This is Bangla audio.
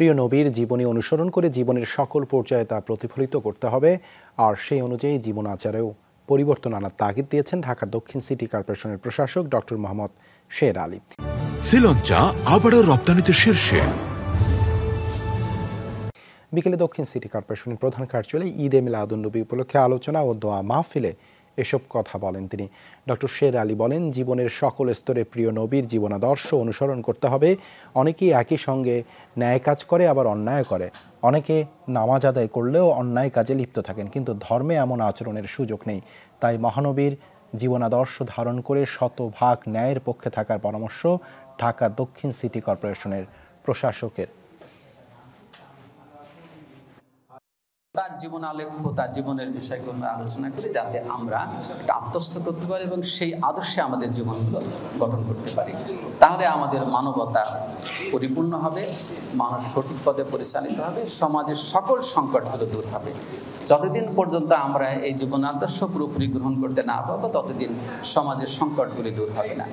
প্রিয় নবীর জীবনী অনুসরণ করে জীবনের সকল পর্যায়ে তা প্রতিফলিত করতে হবে, আর সেই অনুযায়ী জীবন আচারেও পরিবর্তন আনার তাগিদ দিয়েছেন ঢাকা দক্ষিণ সিটি কর্পোরেশনের প্রশাসক ডক্টর মোহাম্মদ শের আলী। শ্রীলঙ্কা আবারও রপ্তানিতে শীর্ষে। বিকেলে দক্ষিণ সিটি কর্পোরেশনের প্রধান কার্যালয়ে ঈদে মিলাদুন্নবী উপলক্ষে আলোচনা ও দোয়া মাহফিলে এসব কথা বলেন তিনি। ডক্টর শের আলী বলেন, জীবনের সকল স্তরে প্রিয় নবীর জীবনাদর্শ অনুসরণ করতে হবে। অনেকেই একই সঙ্গে ন্যায় কাজ করে, আবার অন্যায় করে। অনেকে নামাজ আদায় করলেও অন্যায় কাজে লিপ্ত থাকেন, কিন্তু ধর্মে এমন আচরণের সুযোগ নেই। তাই মহানবীর জীবনাদর্শ ধারণ করে শতভাগ ন্যায়ের পক্ষে থাকার পরামর্শ ঢাকা দক্ষিণ সিটি কর্পোরেশনের প্রশাসকের। তার জীবন আলেখ্য, তার জীবনের বিষয়গুলো আলোচনা করি, যাতে আমরা একটা আত্মস্থ করতে পারি এবং সেই আদর্শে আমাদের জীবনগুলো গঠন করতে পারি। তাহলে আমাদের মানবতা পরিপূর্ণ হবে, মানুষ সঠিক পথে পরিচালিত হবে, সমাজের সকল সংকটগুলো দূর হবে। যতদিন পর্যন্ত আমরা এই জীবন আদর্শ পুরোপুরি গ্রহণ করতে না পারবো, ততদিন সমাজের সংকটগুলি দূর হবে না।